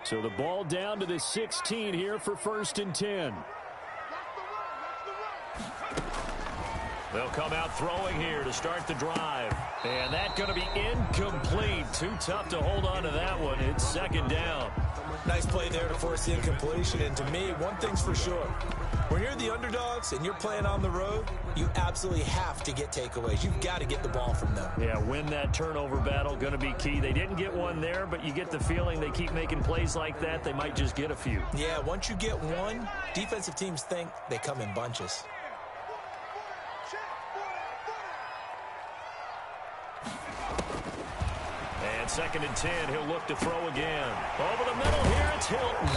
So the ball down to the 16 here for 1st and 10. They'll come out throwing here to start the drive. And that's going to be incomplete. Too tough to hold on to that one. It's 2nd down. Nice play there to force the incompletion. And to me, one thing's for sure. When you're the underdogs and you're playing on the road, you absolutely have to get takeaways. You've got to get the ball from them. Yeah, win that turnover battle, going to be key. They didn't get one there, but you get the feeling they keep making plays like that, they might just get a few. Yeah, once you get one, defensive teams think they come in bunches. And 2nd and 10, he'll look to throw again. Over the middle here, it's Hilton.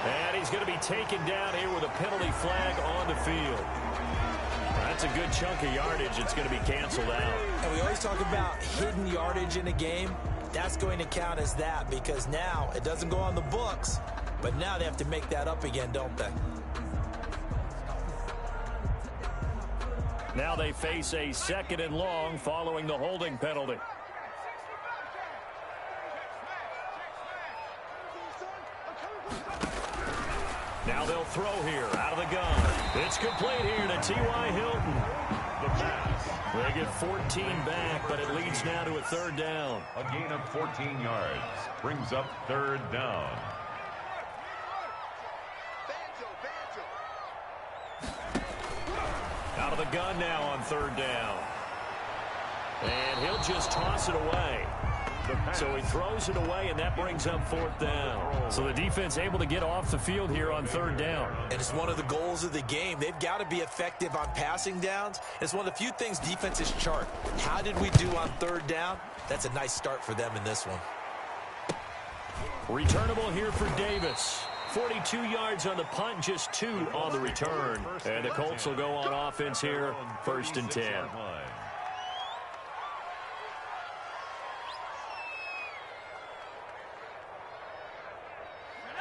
And he's going to be taken down here with a penalty flag on the field. That's a good chunk of yardage. It's going to be canceled out. And we always talk about hidden yardage in a game. That's going to count as that because now it doesn't go on the books, but now they have to make that up again, don't they? Now they face a 2nd and long following the holding penalty. Now they'll throw here out of the gun. It's complete here to T.Y. Hilton. The pass. They get 14 back, but it leads now to a 3rd down. A gain of 14 yards brings up 3rd down. Out of the gun now on 3rd down. And he'll just toss it away. So he throws it away, and that brings up 4th down. So the defense able to get off the field here on 3rd down. And it's one of the goals of the game. They've got to be effective on passing downs. It's one of the few things defenses chart. How did we do on 3rd down? That's a nice start for them in this one. Returnable here for Davis. 42 yards on the punt, just 2 on the return. And the Colts will go on offense here, 1st and 10.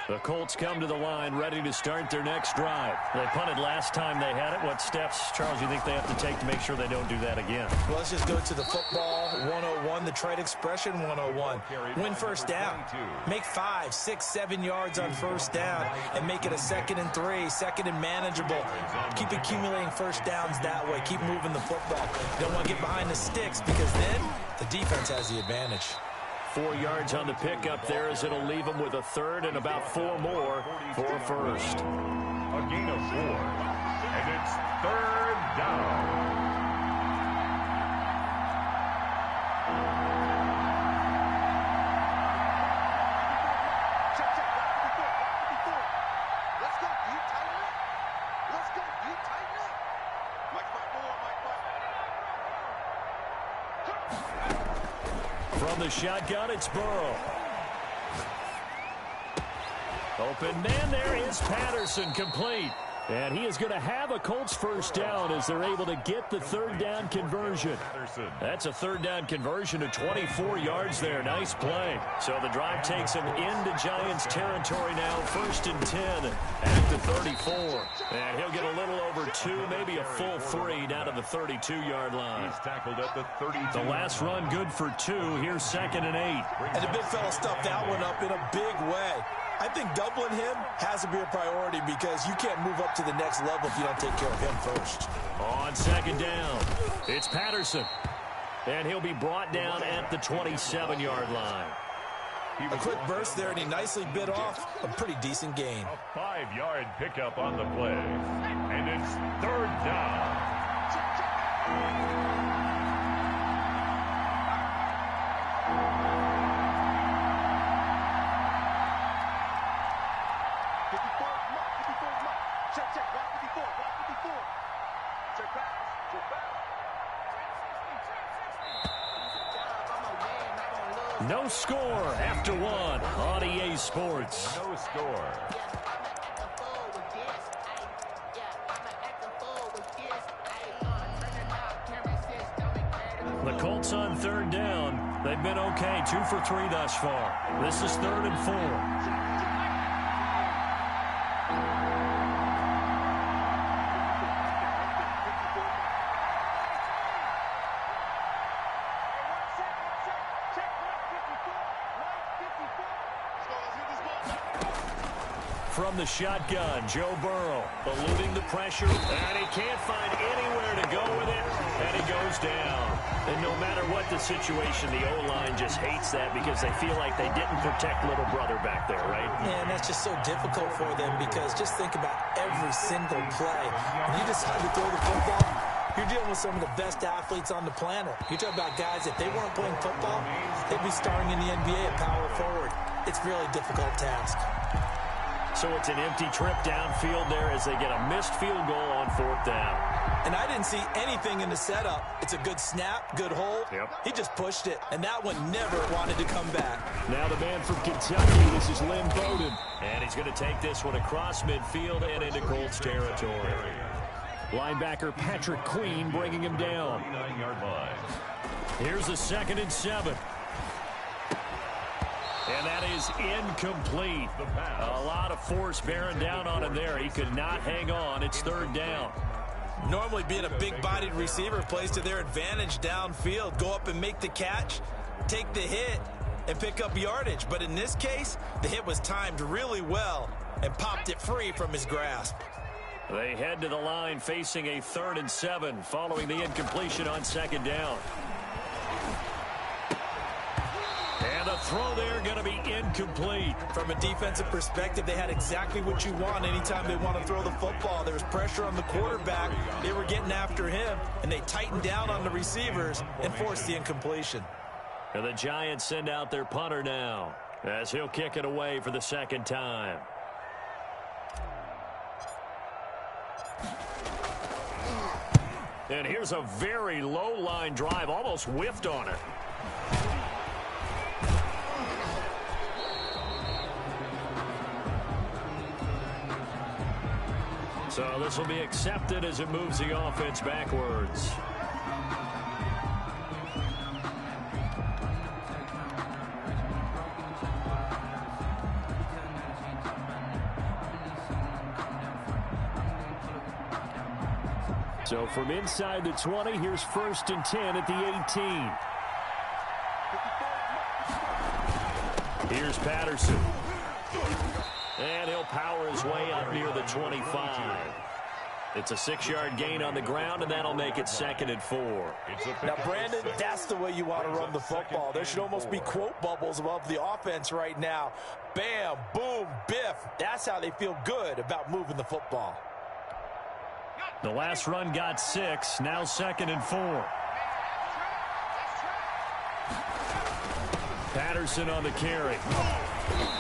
The Colts come to the line ready to start their next drive. They punted last time they had it. What steps, Charles, you think they have to take to make sure they don't do that again? Well, let's just go to the football 101, the trade expression 101. Win 1st down. Make 5, 6, 7 yards on 1st down and make it a 2nd and 3, 2nd and manageable. Keep accumulating 1st downs that way. Keep moving the football. You don't want to get behind the sticks because then the defense has the advantage. 4 yards on the pickup there as it'll leave them with a 3rd and about 4 more for 1st. A gain of 4, and it's 3rd down. From the shotgun, it's Burrow. Open man, there is Patterson, complete. And he is going to have a Colts 1st down as they're able to get the 3rd down conversion. That's a 3rd down conversion to 24 yards there. Nice play. So the drive takes him into Giants territory now, 1st and 10 at the 34. And he'll get a little over 2, maybe a full 3 down to the 32-yard line. He's tackled at the 32. The last run good for 2. Here's 2nd and 8. And the big fella stuffed that one up in a big way. I think doubling him has to be a priority because you can't move up to the next level if you don't take care of him first. On 2nd down, it's Patterson. And he'll be brought down at the 27-yard line. A quick burst there, and he nicely bit off a pretty decent gain. A 5-yard pickup on the play. And it's 3rd down. No score after 1 on EA Sports. No score. The Colts on 3rd down. They've been okay, 2 for 3 thus far. This is 3rd and 4. from the shotgun. Joe Burrow eluding the pressure, and he can't find anywhere to go with it, and he goes down. And no matter what the situation, the O-line just hates that because they feel like they didn't protect little brother back there, right? Yeah, and that's just so difficult for them because just think about every single play. When you decide to throw the football, you're dealing with some of the best athletes on the planet. You're talking about guys, if they weren't playing football, they'd be starring in the NBA at power forward. It's a really difficult task. So it's an empty trip downfield there as they get a missed field goal on 4th down. And I didn't see anything in the setup. It's a good snap, good hold. Yep. He just pushed it, and that one never wanted to come back. Now the man from Kentucky, this is Lynn Bowden. And he's going to take this one across midfield and into Colts territory. Linebacker Patrick Queen bringing him down. Here's the 2nd and 7. And that is incomplete. A lot of force bearing down on him there. He could not hang on. It's 3rd down. Normally being a big-bodied receiver plays to their advantage downfield. Go up and make the catch, take the hit, and pick up yardage. But in this case, the hit was timed really well and popped it free from his grasp. They head to the line facing a 3rd and 7 following the incompletion on 2nd down. And the throw there going to be incomplete. From a defensive perspective, they had exactly what you want anytime they want to throw the football. There was pressure on the quarterback. They were getting after him, and they tightened down on the receivers and forced the incompletion. And the Giants send out their punter now as he'll kick it away for the 2nd time. And here's a very low line drive, almost whiffed on it. So this will be accepted as it moves the offense backwards. So from inside the 20, here's 1st and 10 at the 18. Here's Patterson. And he'll power his way up near the 25. It's a 6-yard gain on the ground, and that'll make it 2nd and 4. Now, Brandon, that's the way you want to run the football. There should almost be quote bubbles above the offense right now. Bam, boom, biff. That's how they feel good about moving the football. The last run got 6, now 2nd and 4. Patterson on the carry.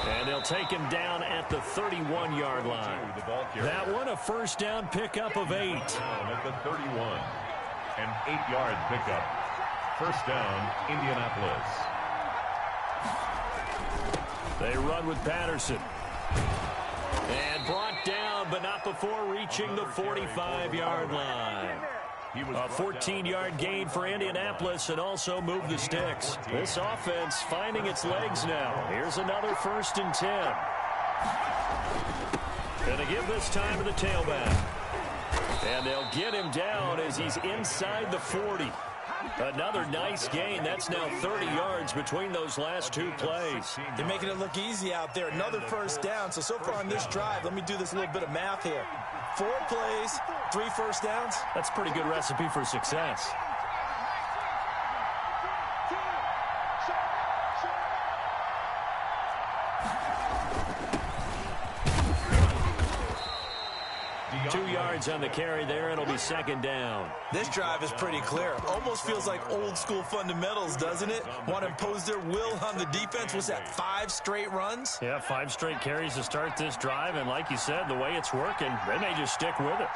And they'll take him down at the 31-yard line. That one a 1st down pickup of 8. At the 31. An 8-yard pickup. 1st down, Indianapolis. They run with Patterson. And brought down, but not before reaching the 45-yard line. A 14-yard gain for Indianapolis and also move the sticks. This offense finding its legs now. Here's another 1st and 10. Going to give this time to the tailback. And they'll get him down as he's inside the 40. Another nice gain. That's now 30 yards between those last 2 plays. They're making it look easy out there. Another 1st down. So far on this drive, let me do this little bit of math here. 4 plays, 3 1st downs. That's a pretty good recipe for success. On the carry there, it'll be 2nd down. This drive is pretty clear. Almost feels like old school fundamentals, doesn't it? Want to impose their will on the defense. Was that 5 straight runs? Yeah, 5 straight carries to start this drive, and like you said, the way it's working, they may just stick with it.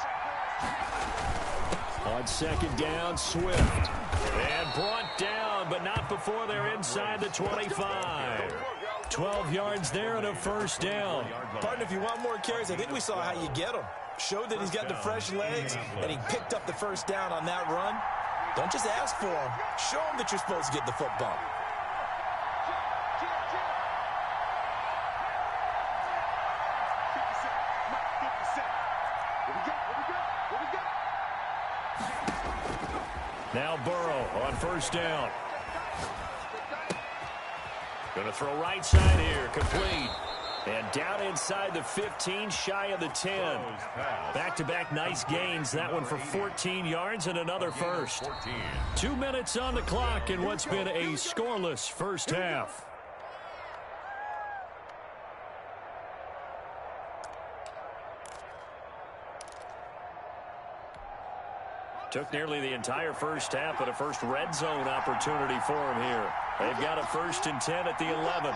On 2nd down, Swift. And brought down, but not before they're inside the 25. 12 yards there and a 1st down. Partner, if you want more carries, I think we saw how you get them. Showed that he's got the fresh legs, and he picked up the 1st down on that run. Don't just ask for him. Show him that you're supposed to get the football. Now Burrow on 1st down. Going to throw right side here, complete. And down inside the 15, shy of the 10. Back-to-back nice gains. That one for 14 yards and another first. 2 minutes on the clock in what's been a scoreless first half. Took nearly the entire first half, but a first red zone opportunity for him here. They've got a 1st and 10 at the 11.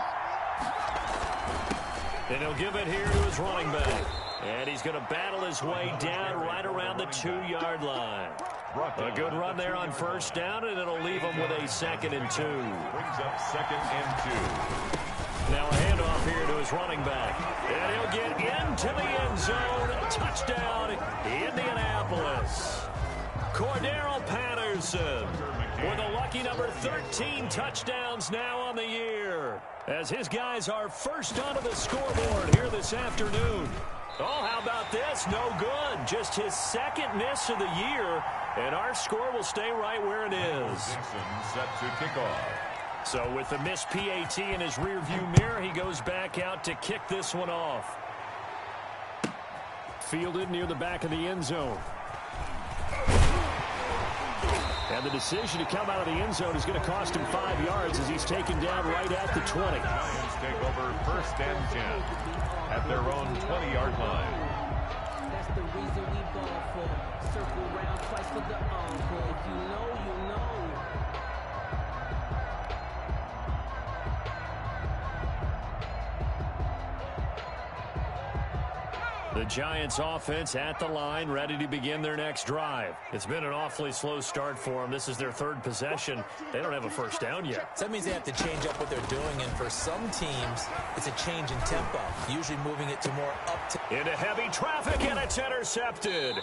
And he'll give it here to his running back. And he's going to battle his way down right around the 2-yard line. A good run there on 1st down, and it'll leave him with a 2nd and 2. Brings up 2nd and 2. Now a handoff here to his running back. And he'll get into the end zone. Touchdown, Indianapolis. Cordero Patterson with a lucky number 13 touchdowns now on the year, as his guys are first onto the scoreboard here this afternoon. Oh, how about this? No good. Just his 2nd miss of the year, and our score will stay right where it is. Dixon set to kick off. So with the missed PAT in his rearview mirror, he goes back out to kick this one off. Fielded near the back of the end zone. And the decision to come out of the end zone is going to cost him 5 yards as he's taken down right at the 20. Giants take over 1st and 10 at their own 20-yard line. That's the reason we ball for. Circle round twice for the encore. If you know, you know. The Giants offense at the line, ready to begin their next drive. It's been an awfully slow start for them. This is their 3rd possession. They don't have a 1st down yet. So that means they have to change up what they're doing, and for some teams, it's a change in tempo, usually moving it to more up to... Into heavy traffic, and it's intercepted.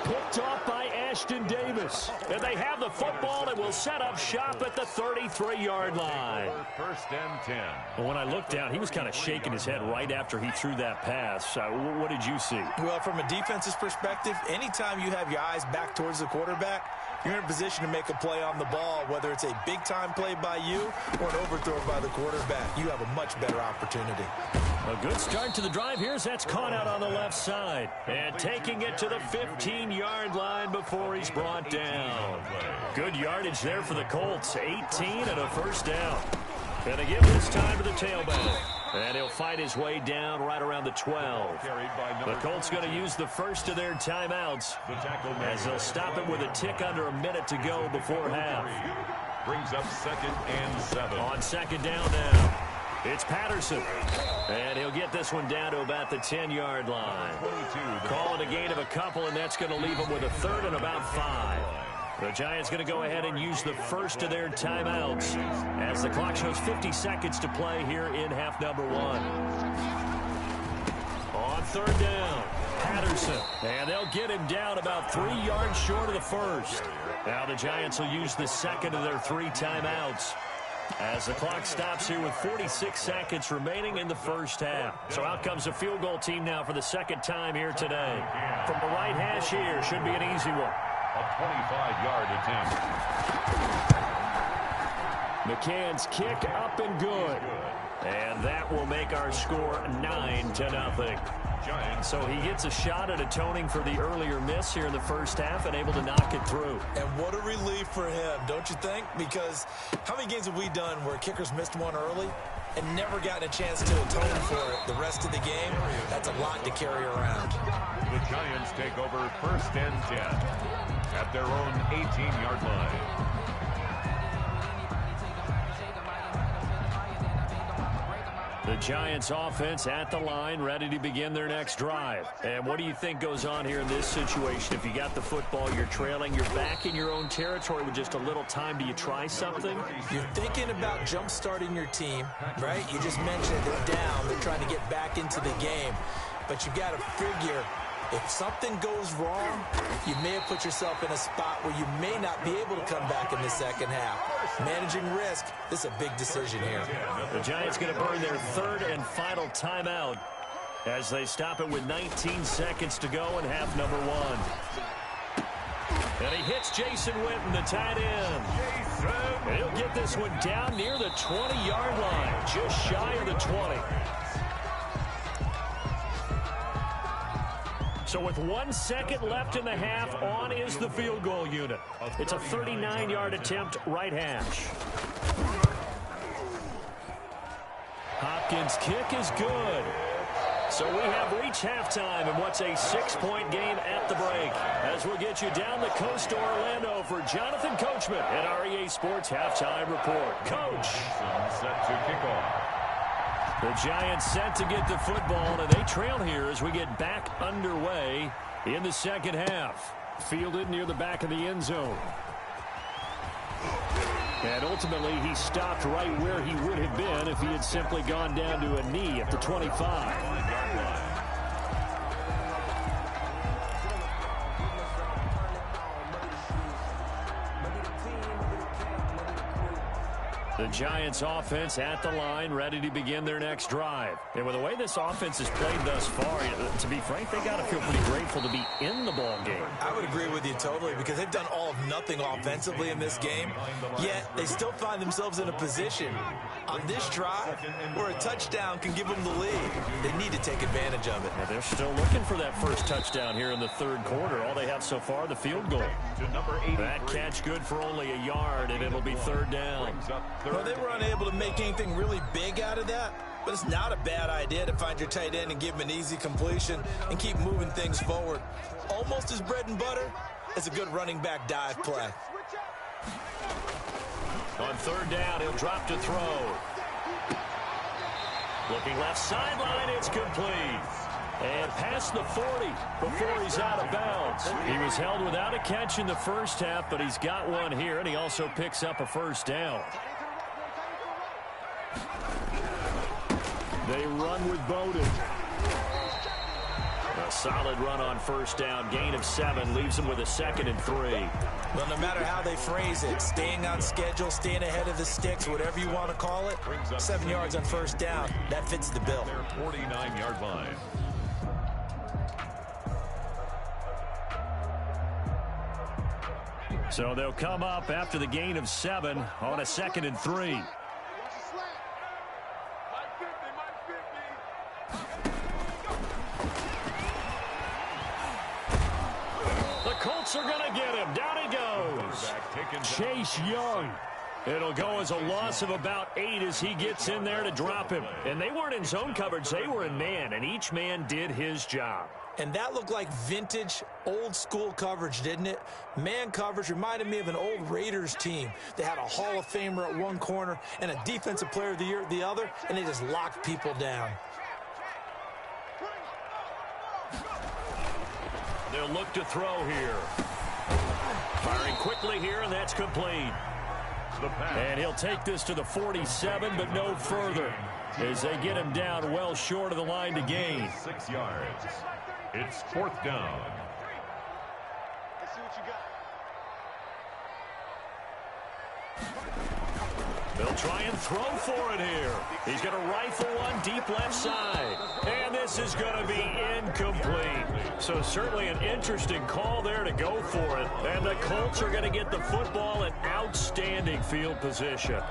Picked off by Ashton Davis. And they have the football and will set up shop at the 33-yard line. 1st and 10. Well, when I looked down, he was kind of shaking his head right after he threw that pass. What did you see? Well, from a defense's perspective, anytime you have your eyes back towards the quarterback, you're in a position to make a play on the ball, whether it's a big-time play by you or an overthrow by the quarterback. You have a much better opportunity. A good start to the drive. Here's that's caught out on the left side. And taking it to the 15-yard line before he's brought down. Good yardage there for the Colts. 18 and a 1st down. And they give this time to the tailback. And he'll fight his way down right around the 12. The Colts going to use the 1st of their timeouts as they'll stop it with a tick under a minute to go before half. Brings up 2nd and 7. On 2nd down now. It's Patterson. And he'll get this one down to about the 10-yard line. Call it a gain of a couple, and that's going to leave him with a 3rd and about 5. The Giants going to go ahead and use the 1st of their timeouts as the clock shows 50 seconds to play here in half number 1. On 3rd down, Patterson. And they'll get him down about 3 yards short of the 1st. Now the Giants will use the 2nd of their 3 timeouts as the clock stops here with 46 seconds remaining in the first half. So out comes a field goal team now for the 2nd time here today. From the right hash here, should be an easy one. A 25-yard attempt. McCann's kick up and good. And that will make our score 9-0. So he gets a shot at atoning for the earlier miss here in the first half and able to knock it through. And what a relief for him, don't you think? Because how many games have we done where kickers missed one early and never gotten a chance to atone for it the rest of the game? That's a lot to carry around. The Giants take over 1st and 10 at their own 18-yard line. The Giants offense at the line, ready to begin their next drive. And what do you think goes on here in this situation? If you got the football, you're trailing, you're back in your own territory with just a little time. Do you try something? You're thinking about jump-starting your team, right? You just mentioned they're down. They're trying to get back into the game. But you've got to figure, if something goes wrong, you may have put yourself in a spot where you may not be able to come back in the second half. Managing risk, this is a big decision here. The Giants going to burn their 3rd and final timeout as they stop it with 19 seconds to go in half number 1. And he hits Jason Witten, the tight end. And he'll get this one down near the 20-yard line, just shy of the 20. So with 1 second left in the half, on is the field goal unit. It's a 39-yard attempt, right hash. Hopkins' kick is good. So we have reached halftime in what's a 6-point game at the break. As we'll get you down the coast to Orlando for Jonathan Coachman at our EA Sports Halftime Report. Coach. Set to kick off. The Giants set to get the football, and they trail here as we get back underway in the second half. Fielded near the back of the end zone. And ultimately, he stopped right where he would have been if he had simply gone down to a knee at the 25. The Giants offense at the line, ready to begin their next drive. And with the way this offense has played thus far, to be frank, they got to feel pretty grateful to be in the ball game. I would agree with you totally, because they've done all of nothing offensively in this game, yet they still find themselves in a position on this drive where a touchdown can give them the lead. They need to take advantage of it. Yeah, they're still looking for that first touchdown here in the third quarter. All they have so far, the field goal. That catch good for only a yard, and it'll be third down. Well, they were unable to make anything really big out of that, but it's not a bad idea to find your tight end and give him an easy completion and keep moving things forward. Almost as bread and butter as a good running back dive play. On third down, he'll drop to throw. Looking left sideline, it's complete. And past the 40 before he's out of bounds. He was held without a catch in the first half, but he's got one here, and he also picks up a first down. They run with Bowden. A solid run on first down. Gain of 7 leaves him with a 2nd and 3. Well, no matter how they phrase it, staying on schedule, staying ahead of the sticks, whatever you want to call it, 7 yards on first down, that fits the bill. Their 49-yard line. So they'll come up after the gain of 7 on a 2nd and 3. Are going to get him. Down he goes. Chase Young. It'll go as a loss of about 8 as he gets in there to drop him. And they weren't in zone coverage. They were in man, and each man did his job. And that looked like vintage, old-school coverage, didn't it? Man coverage reminded me of an old Raiders team. They had a Hall of Famer at one corner and a Defensive Player of the Year at the other, and they just locked people down. They'll look to throw here. Firing quickly here, and that's complete. And he'll take this to the 47, but no further, as they get him down well short of the line to gain. 6 yards. It's 4th down. Let's see what you got. They'll try and throw for it here. He's going to rifle one deep left side. And this is going to be incomplete. So certainly an interesting call there to go for it. And the Colts are going to get the football in outstanding field position.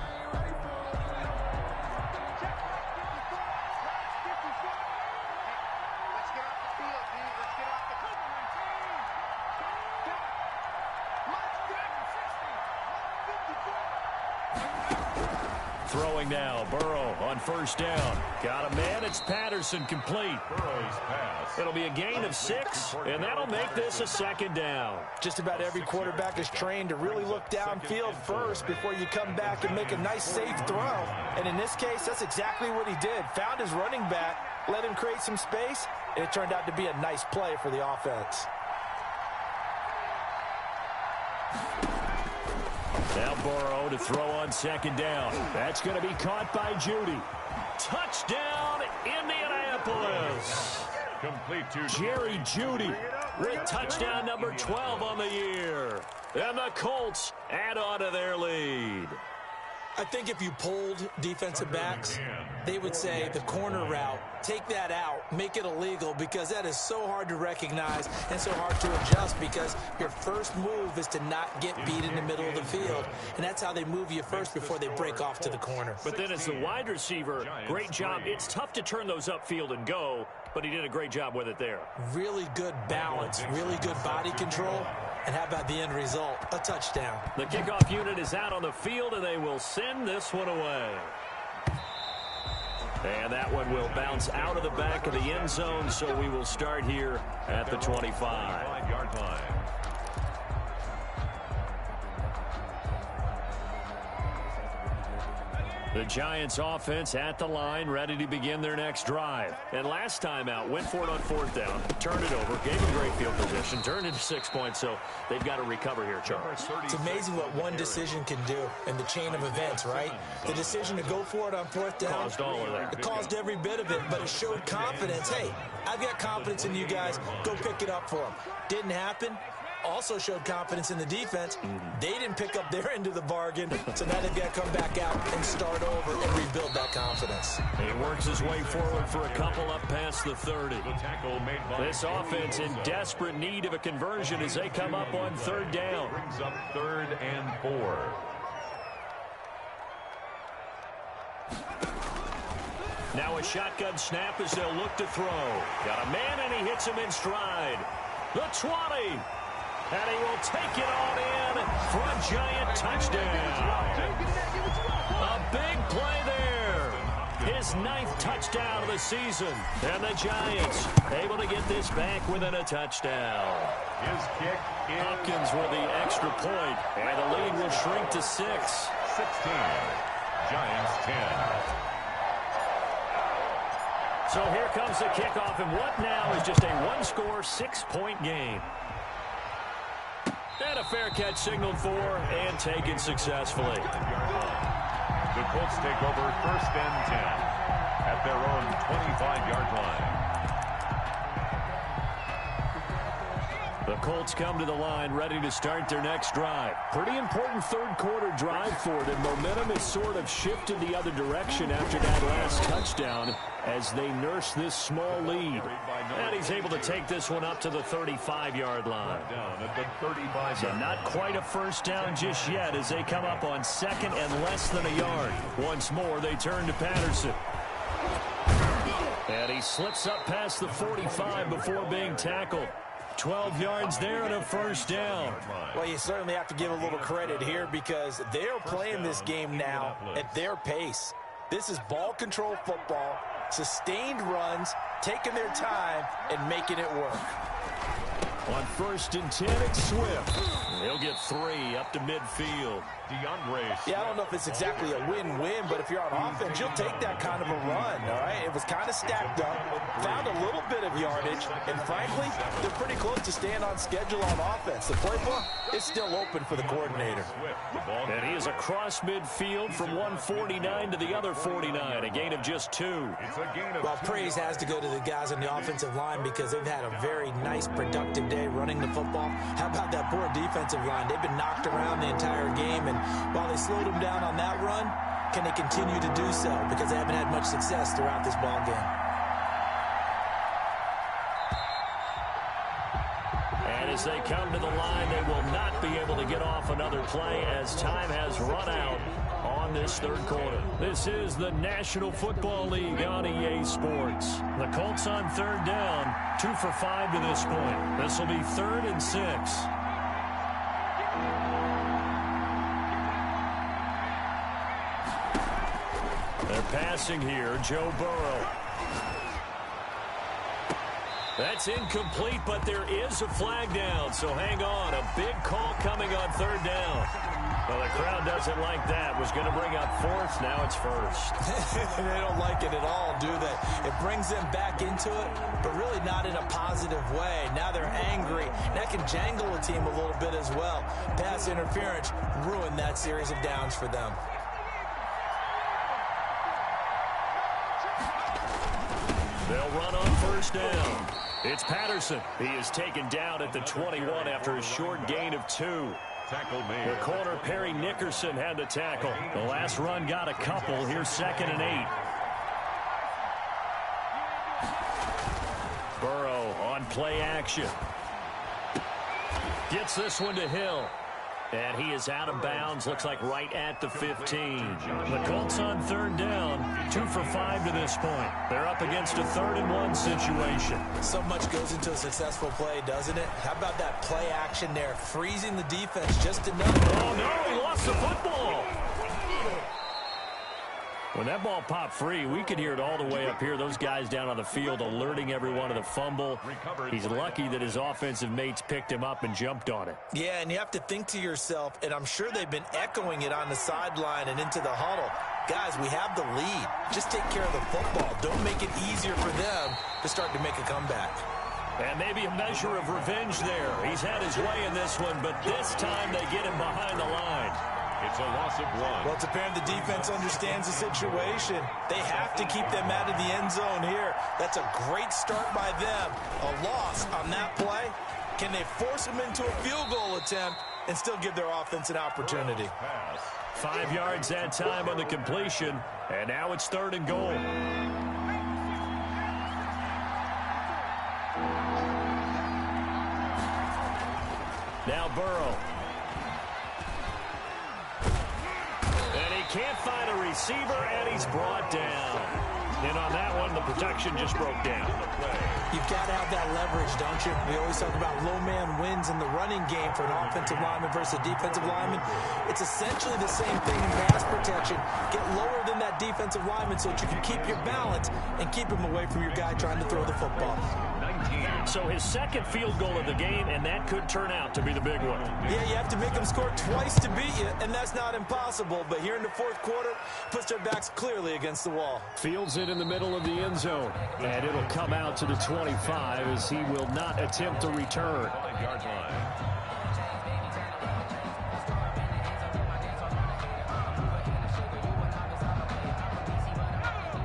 Throwing now, Burrow on first down. Got a man, it's Patterson, complete. Burrow's pass. It'll be a gain of 6, and that'll make this a 2nd down. Just about every quarterback is trained to really look downfield first before you come back and make a nice, safe throw. And in this case, that's exactly what he did. Found his running back, let him create some space, and it turned out to be a nice play for the offense. Now Burrow to throw on 2nd down. That's going to be caught by Judy. Touchdown, Indianapolis. Complete to Jerry Judy with touchdown number 12 on the year. And the Colts add on to their lead. I think if you polled defensive backs, they would say the corner route, take that out, make it illegal, because that is so hard to recognize and so hard to adjust, because your first move is to not get beat in the middle of the field, and that's how they move you first before they break off to the corner. But then as the wide receiver, great job. It's tough to turn those upfield and go, but he did a great job with it there. Really good balance, really good body control. And how about the end result? A touchdown. The kickoff unit is out on the field, and they will send this one away. And that one will bounce out of the back of the end zone, so we will start here at the 25-yard line. The Giants offense at the line, ready to begin their next drive. And last time out, went for it on fourth down, turned it over, gave them great field position, turned it to 6 points, so they've got to recover here, Charles. It's amazing what one decision can do in the chain of events, right? The decision to go for it on fourth down, caused all of that. It caused every bit of it, but it showed confidence. Hey, I've got confidence in you guys. Go pick it up for them. Didn't happen. Also showed confidence in the defense. They didn't pick up their end of the bargain, so now they've got to come back out and start over and rebuild that confidence. He works his way forward for a couple up past the 30. This offense in desperate need of a conversion as they come up on third down. Brings up 3rd and 4. Now a shotgun snap as they'll look to throw. Got a man, and he hits him in stride. The 20. And he will take it on in for a Giant touchdown. A big play there. His 9th touchdown of the season. And the Giants able to get this back within a touchdown. His kick is Hopkins with the extra point, and the lead will shrink to 6. 16. Giants 10. So here comes the kickoff, and what now is just a one-score, 6-point game. And a fair catch signaled for and taken successfully. The Colts take over 1st and 10 at their own 25-yard line. The Colts come to the line ready to start their next drive. Pretty important third quarter drive for them. Momentum has sort of shifted the other direction after that last touchdown as they nurse this small lead. And he's able to take this one up to the 35-yard line. Down at the 35. So not quite a first down just yet as they come up on 2nd and less than a yard. Once more, they turn to Patterson. And he slips up past the 45 before being tackled. 12 yards there and a first down. Well, you certainly have to give a little credit here because they're playing this game now at their pace. This is ball control football, sustained runs, taking their time, and making it work. On 1st and 10, it's Swift. He'll get 3 up to midfield. Yeah, I don't know if it's exactly a win-win, but if you're on offense, you'll take that kind of a run, all right? It was kind of stacked up, found a little bit of yardage, and frankly, they're pretty close to staying on schedule on offense. The playbook is still open for the coordinator. And he is across midfield from 149 to the other 49, a gain of just 2. Well, praise has to go to the guys on the offensive line because they've had a very nice, productive day running the football. How about that poor defensive line? They've been knocked around the entire game, and while they slowed them down on that run, can they continue to do so? Because they haven't had much success throughout this ball game. And as they come to the line, they will not be able to get off another play as time has run out on this third quarter. This is the National Football League on EA Sports. The Colts on third down, 2 for 5 to this point. This will be 3rd and 6. They're passing here, Joe Burrow. That's incomplete, but there is a flag down, so hang on. A big call coming on third down. Well, the crowd doesn't like that. Was going to bring up 4th, now it's 1st. They don't like it at all, do they? It brings them back into it, but really not in a positive way. Now they're angry. That can jangle a team a little bit as well. Pass interference ruined that series of downs for them. They'll run on first down. It's Patterson. He is taken down at the 21 after a short gain of 2. Tackle made. The corner, Perry Nickerson, had the tackle. The last run got a couple. Here's 2nd and 8. Burrow on play action. Gets this one to Hill. And he is out of bounds. Looks like right at the 15. The Colts on 3rd down. 2 for 5 to this point. They're up against a 3rd and 1 situation. So much goes into a successful play, doesn't it? How about that play action there? Freezing the defense just enough. Oh, no, he lost the football. When that ball popped free, we could hear it all the way up here. Those guys down on the field alerting everyone of the fumble. He's lucky that his offensive mates picked him up and jumped on it. Yeah, and you have to think to yourself, and I'm sure they've been echoing it on the sideline and into the huddle. Guys, we have the lead. Just take care of the football. Don't make it easier for them to start to make a comeback. And maybe a measure of revenge there. He's had his way in this one, but this time they get him behind the line. It's a loss of 1. Well, it's apparent the defense understands the situation. They have to keep them out of the end zone here. That's a great start by them. A loss on that play. Can they force them into a field goal attempt and still give their offense an opportunity? 5 yards that time on the completion, and now it's 3rd and goal. Now Burrow. Can't find a receiver, and he's brought down. And on that one, the protection just broke down. You've got to have that leverage, don't you? We always talk about low man wins in the running game for an offensive lineman versus a defensive lineman. It's essentially the same thing in pass protection. Get lower than that defensive lineman so that you can keep your balance and keep him away from your guy trying to throw the football. So his 2nd field goal of the game, and that could turn out to be the big one. Yeah, you have to make them score twice to beat you, and that's not impossible. But here in the 4th quarter, puts their backs clearly against the wall. Fields it in the middle of the end zone, and it'll come out to the 25 as he will not attempt to return. 5-yard line.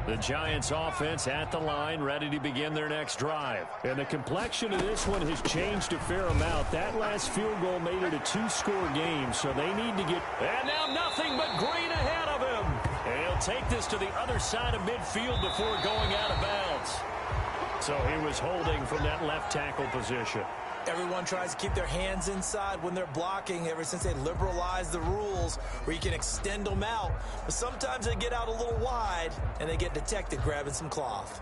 The Giants offense at the line, ready to begin their next drive. And the complexion of this one has changed a fair amount. That last field goal made it a 2-score game, so they need to get... And now nothing but green ahead of him. And he'll take this to the other side of midfield before going out of bounds. So he was holding from that left tackle position. Everyone tries to keep their hands inside when they're blocking ever since they liberalized the rules where you can extend them out. But sometimes they get out a little wide and they get detected grabbing some cloth.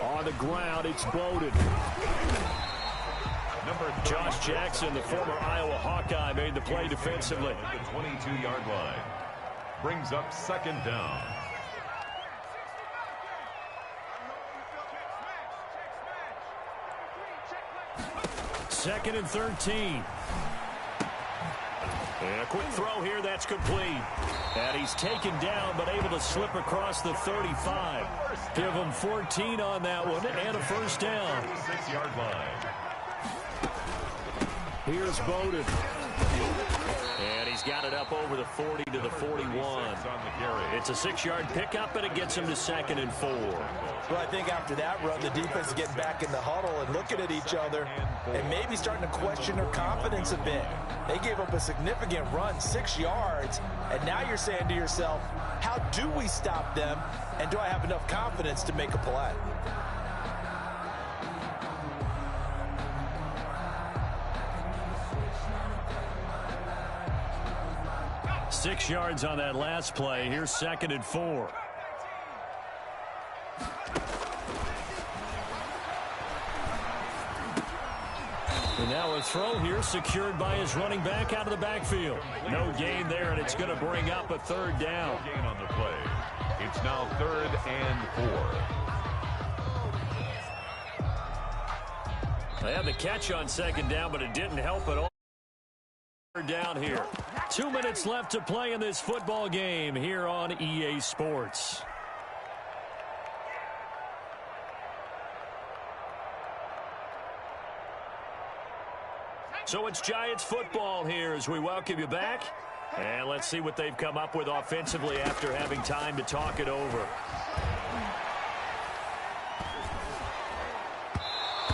On the ground, it's Bowden. Josh Jackson, the former Iowa Hawkeye, made the play defensively. The 22-yard line. Brings up 2nd down. Second and 13. And a quick throw here, that's complete. And he's taken down, but able to slip across the 35. Give him 14 on that one, and a 1st down. 6-yard line. Here's Bowden. And he's got it up over the 40 to the 41. It's a 6-yard pickup, and it gets him to 2nd and 4. Well, I think after that run, the defense is getting back in the huddle and looking at each other and maybe starting to question their confidence a bit. They gave up a significant run, 6 yards, and now you're saying to yourself, how do we stop them, and do I have enough confidence to make a play? Six yards on that last play. Here's 2nd and 4. And now a throw here secured by his running back out of the backfield. No gain there, and it's going to bring up a 3rd down. No gain on the play. It's now 3rd and 4. They had the catch on 2nd down, but it didn't help at all. Down here. 2 minutes left to play in this football game here on EA Sports. So it's Giants football here as we welcome you back. And let's see what they've come up with offensively after having time to talk it over.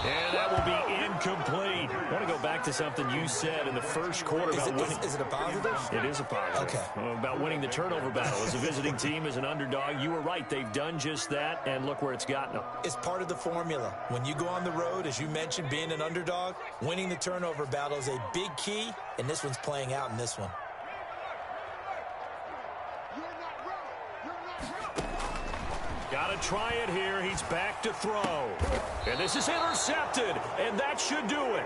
And that will be incomplete. I want to go back to something you said in the first quarter about winning. Is it a positive? It is a positive. Okay. About winning the turnover battle. As a visiting team, as an underdog, you were right. They've done just that, and look where it's gotten them. It's part of the formula. When you go on the road, as you mentioned, being an underdog, winning the turnover battle is a big key, and this one's playing out in this one. Got to try it here. He's back to throw. And this is intercepted, and that should do it.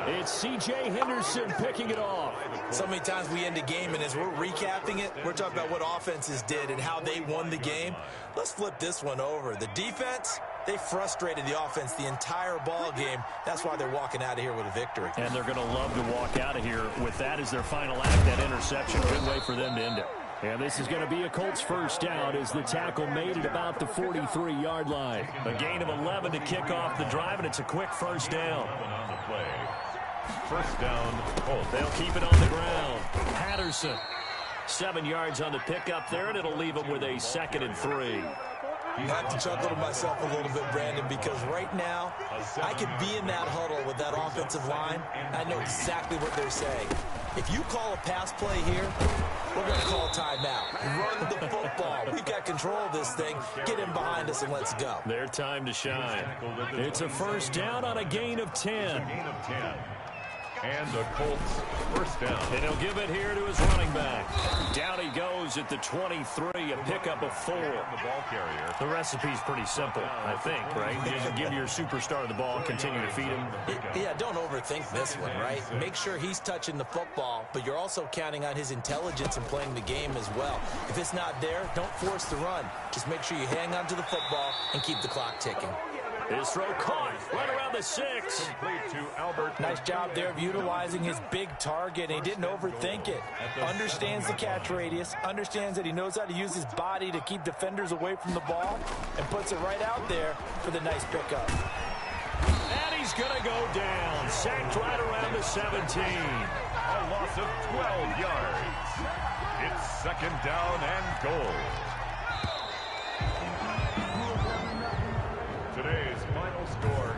It's C.J. Henderson picking it off. So many times we end a game, and as we're recapping it, we're talking about what offenses did and how they won the game. Let's flip this one over. The defense, they frustrated the offense the entire ball game. That's why they're walking out of here with a victory. And they're going to love to walk out of here with that as their final act, that interception. Good way for them to end it. And this is going to be a Colts first down as the tackle made at about the 43-yard line. A gain of 11 to kick off the drive, and it's a quick first down. On the play. First down, Colts. They'll keep it on the ground. Patterson, 7 yards on the pickup there, and it'll leave them with a 2nd and 3. I have to chuckle to myself a little bit, Brandon, because right now I could be in that huddle with that offensive line. I know exactly what they're saying. If you call a pass play here, we're going to call timeout. Run the football. We've got control of this thing. Get in behind us and let's go. Their time to shine. It's a first down on a gain of 10. Gain of 10. And the Colts first down. And he'll give it here to his running back. Down he goes at the 23, a pickup of 4. The ball carrier. The recipe's pretty simple, I think, right? Just give your superstar the ball, continue to feed him. Yeah, don't overthink this one, right? Make sure he's touching the football, but you're also counting on his intelligence in playing the game as well. If it's not there, don't force the run. Just make sure you hang on to the football and keep the clock ticking. His throw caught right around the 6. Complete to Albert. Nice job there of utilizing his big target. He didn't overthink it. Understands the catch radius, understands that he knows how to use his body to keep defenders away from the ball, and puts it right out there for the nice pickup. And he's going to go down. Sacked right around the 17. A loss of 12 yards. It's 2nd down and goal. Today's final score